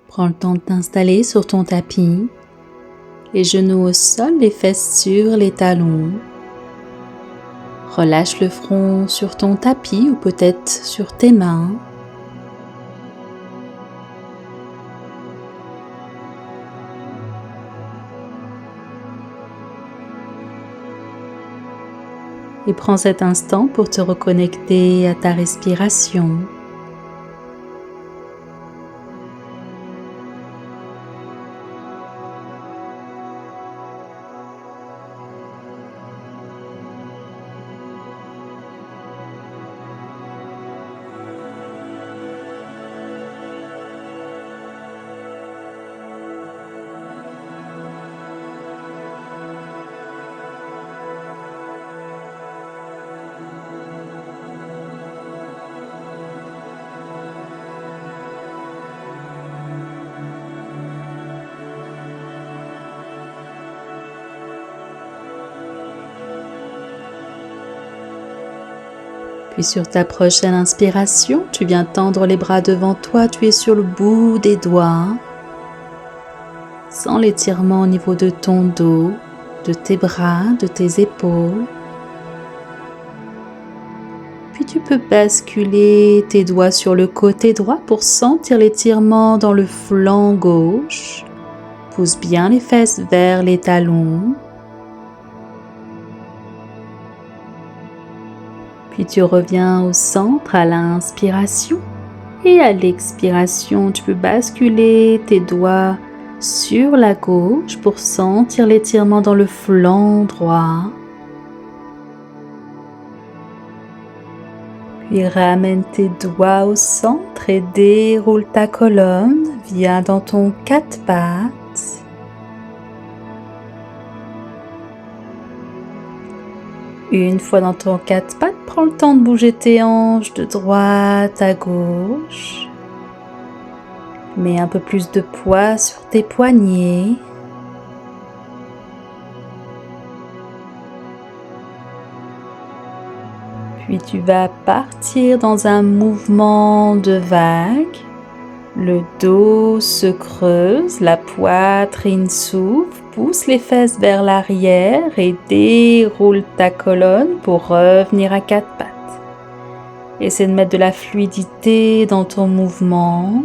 Prends le temps de t'installer sur ton tapis, les genoux au sol, les fesses sur les talons. Relâche le front sur ton tapis ou peut-être sur tes mains. Et prends cet instant pour te reconnecter à ta respiration. Puis sur ta prochaine inspiration, tu viens tendre les bras devant toi, tu es sur le bout des doigts. Sens l'étirement au niveau de ton dos, de tes bras, de tes épaules. Puis tu peux basculer tes doigts sur le côté droit pour sentir l'étirement dans le flanc gauche. Pousse bien les fesses vers les talons. Puis tu reviens au centre à l'inspiration et à l'expiration, tu peux basculer tes doigts sur la gauche pour sentir l'étirement dans le flanc droit. Puis ramène tes doigts au centre et déroule ta colonne. Viens dans ton quatre pattes. Une fois dans ton quatre pattes, prends le temps de bouger tes hanches de droite à gauche. Mets un peu plus de poids sur tes poignets. Puis tu vas partir dans un mouvement de vague. Le dos se creuse, la poitrine s'ouvre, pousse les fesses vers l'arrière et déroule ta colonne pour revenir à quatre pattes. Essaie de mettre de la fluidité dans ton mouvement,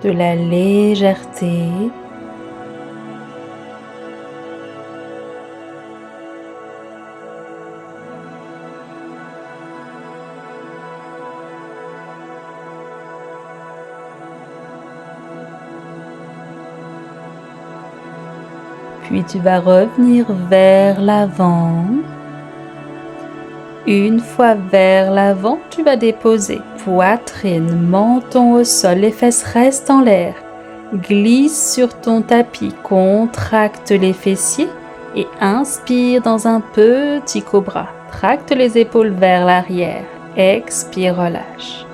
de la légèreté. Puis tu vas revenir vers l'avant. Une fois vers l'avant, tu vas déposer poitrine, menton au sol, les fesses restent en l'air. Glisse sur ton tapis, contracte les fessiers et inspire dans un petit cobra. Tracte les épaules vers l'arrière. Expire, relâche.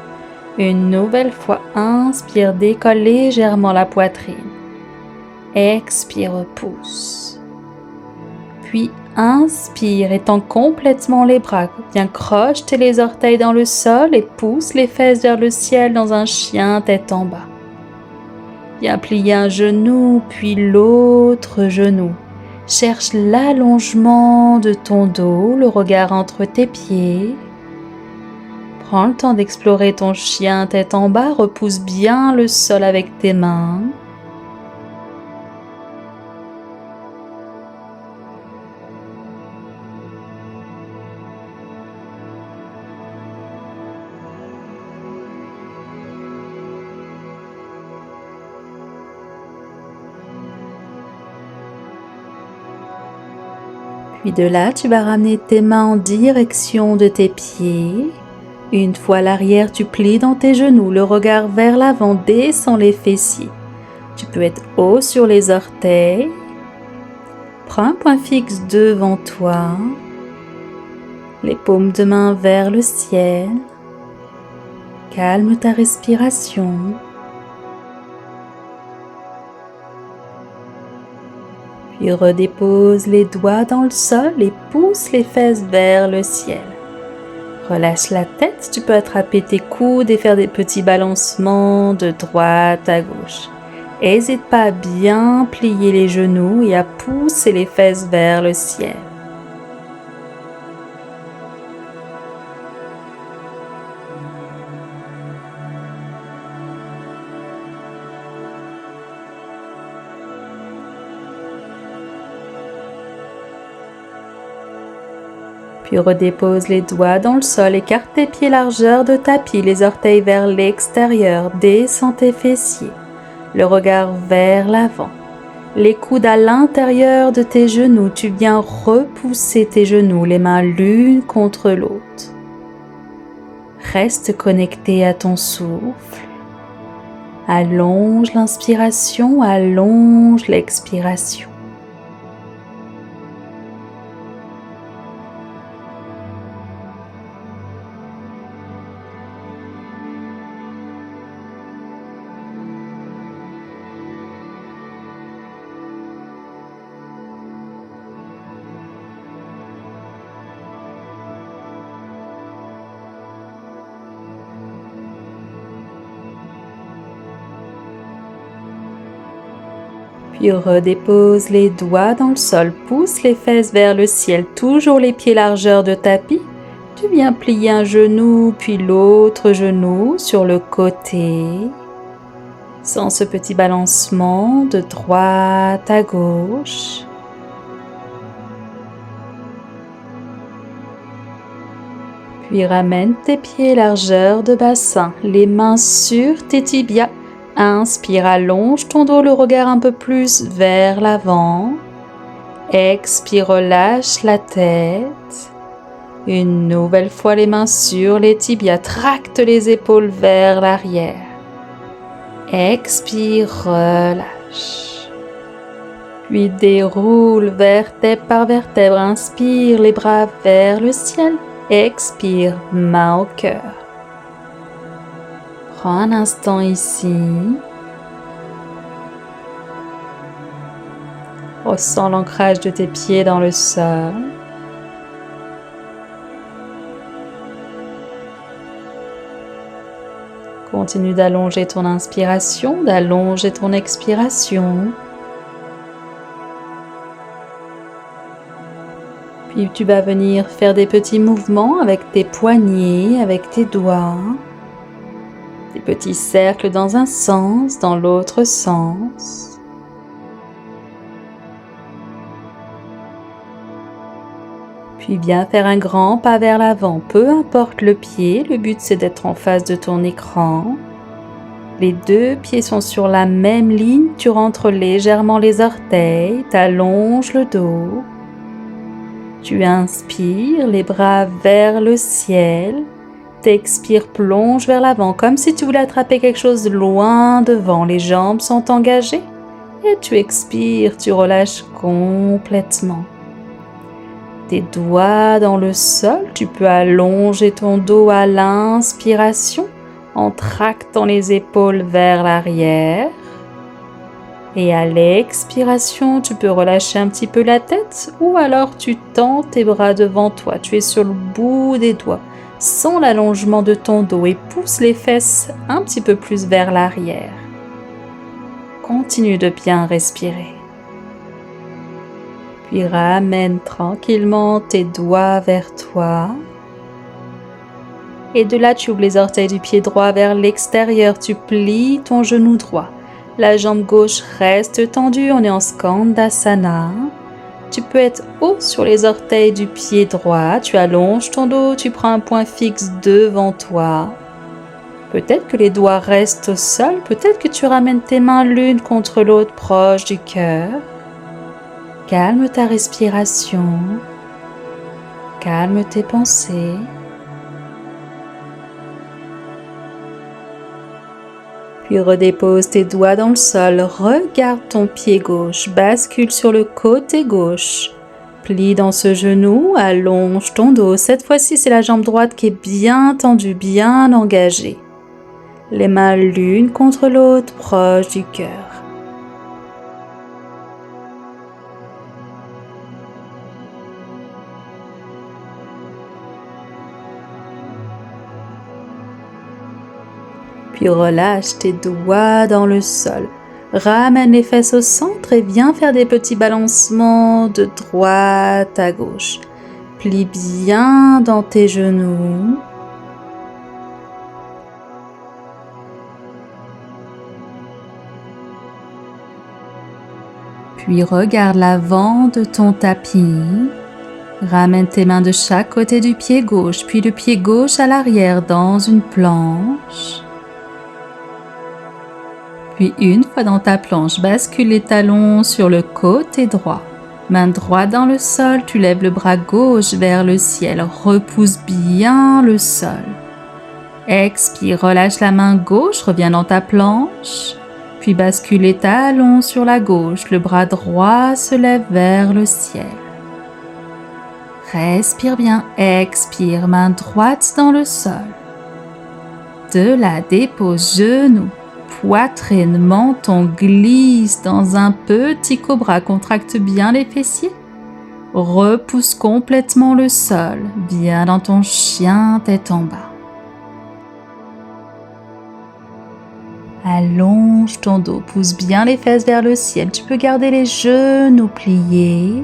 Une nouvelle fois, inspire, décolle légèrement la poitrine. Expire, pousse. Puis inspire, étends complètement les bras. Viens crocheter les orteils dans le sol et pousse les fesses vers le ciel dans un chien tête en bas. Viens plier un genou, puis l'autre genou. Cherche l'allongement de ton dos, le regard entre tes pieds. Prends le temps d'explorer ton chien tête en bas, repousse bien le sol avec tes mains. Puis de là, tu vas ramener tes mains en direction de tes pieds. Une fois à l'arrière, tu plies dans tes genoux, le regard vers l'avant, descends les fessiers. Tu peux être haut sur les orteils. Prends un point fixe devant toi. Les paumes de main vers le ciel. Calme ta respiration. Puis redépose les doigts dans le sol et pousse les fesses vers le ciel. Relâche la tête, tu peux attraper tes coudes et faire des petits balancements de droite à gauche. N'hésite pas à bien plier les genoux et à pousser les fesses vers le ciel. Puis redépose les doigts dans le sol, écarte tes pieds largeur de tapis, les orteils vers l'extérieur, descends tes fessiers, le regard vers l'avant. Les coudes à l'intérieur de tes genoux, tu viens repousser tes genoux, les mains l'une contre l'autre. Reste connecté à ton souffle. Allonge l'inspiration, allonge l'expiration. Puis redépose les doigts dans le sol, pousse les fesses vers le ciel, toujours les pieds largeur de tapis. Tu viens plier un genou, puis l'autre genou sur le côté. Sens ce petit balancement de droite à gauche. Puis ramène tes pieds largeur de bassin, les mains sur tes tibias. Inspire, allonge ton dos, le regard un peu plus vers l'avant. Expire, relâche la tête. Une nouvelle fois les mains sur les tibias, tracte les épaules vers l'arrière. Expire, relâche. Puis déroule vertèbre par vertèbre. Inspire, les bras vers le ciel. Expire, main au cœur. Prends un instant ici. Ressens l'ancrage de tes pieds dans le sol. Continue d'allonger ton inspiration, d'allonger ton expiration. Puis tu vas venir faire des petits mouvements avec tes poignets, avec tes doigts. Des petits cercles dans un sens, dans l'autre sens. Puis viens faire un grand pas vers l'avant, peu importe le pied, le but c'est d'être en face de ton écran. Les deux pieds sont sur la même ligne, tu rentres légèrement les orteils, t'allonges le dos. Tu inspires, les bras vers le ciel. T'expires, plonge vers l'avant, comme si tu voulais attraper quelque chose loin devant. Les jambes sont engagées. Et tu expires, tu relâches complètement. Tes doigts dans le sol, tu peux allonger ton dos à l'inspiration en tractant les épaules vers l'arrière. Et à l'expiration, tu peux relâcher un petit peu la tête ou alors tu tends tes bras devant toi. Tu es sur le bout des doigts. Sens l'allongement de ton dos et pousse les fesses un petit peu plus vers l'arrière. Continue de bien respirer. Puis ramène tranquillement tes doigts vers toi. Et de là, tu ouvres les orteils du pied droit vers l'extérieur. Tu plies ton genou droit. La jambe gauche reste tendue. On est en Skandasana. Tu peux être haut sur les orteils du pied droit. Tu allonges ton dos. Tu prends un point fixe devant toi. Peut-être que les doigts restent au sol. Peut-être que tu ramènes tes mains l'une contre l'autre proche du cœur. Calme ta respiration. Calme tes pensées. Puis redépose tes doigts dans le sol, regarde ton pied gauche, bascule sur le côté gauche. Plie dans ce genou, allonge ton dos. Cette fois-ci, c'est la jambe droite qui est bien tendue, bien engagée. Les mains l'une contre l'autre, proche du cœur. Puis relâche tes doigts dans le sol. Ramène les fesses au centre et viens faire des petits balancements de droite à gauche. Plie bien dans tes genoux. Puis regarde l'avant de ton tapis. Ramène tes mains de chaque côté du pied gauche, puis le pied gauche à l'arrière dans une planche. Puis une fois dans ta planche, bascule les talons sur le côté droit. Main droite dans le sol, tu lèves le bras gauche vers le ciel. Repousse bien le sol. Expire, relâche la main gauche, reviens dans ta planche. Puis bascule les talons sur la gauche. Le bras droit se lève vers le ciel. Respire bien, expire, main droite dans le sol. De là, dépose genoux, poitrine, menton, glisse dans un petit cobra, contracte bien les fessiers. Repousse complètement le sol, bien dans ton chien tête en bas. Allonge ton dos, pousse bien les fesses vers le ciel. Tu peux garder les genoux pliés.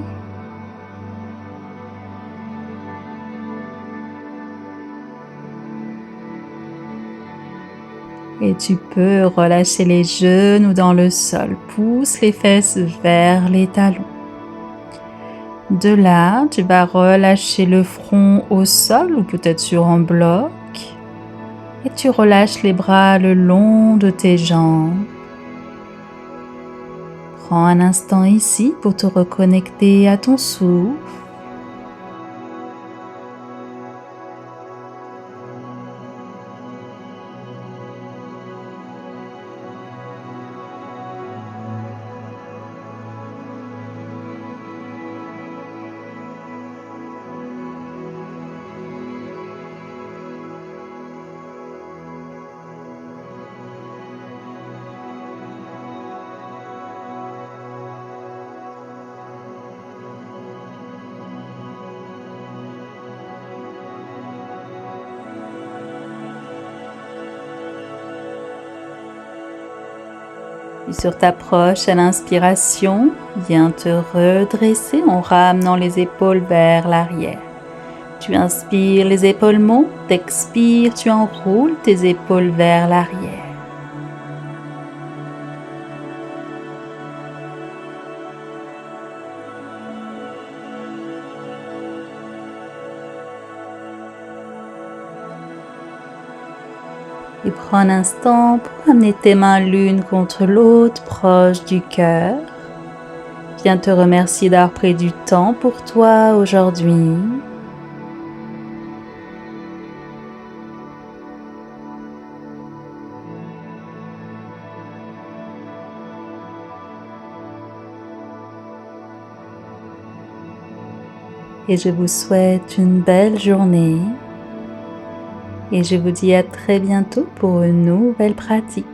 Et tu peux relâcher les genoux dans le sol. Pousse les fesses vers les talons. De là, tu vas relâcher le front au sol ou peut-être sur un bloc. Et tu relâches les bras le long de tes jambes. Prends un instant ici pour te reconnecter à ton souffle. Puis sur ta prochaine inspiration, viens te redresser en ramenant les épaules vers l'arrière. Tu inspires, les épaules montent, expire, tu enroules tes épaules vers l'arrière. Et prends un instant pour amener tes mains l'une contre l'autre, proche du cœur. Viens te remercier d'avoir pris du temps pour toi aujourd'hui. Et je vous souhaite une belle journée. Et je vous dis à très bientôt pour une nouvelle pratique.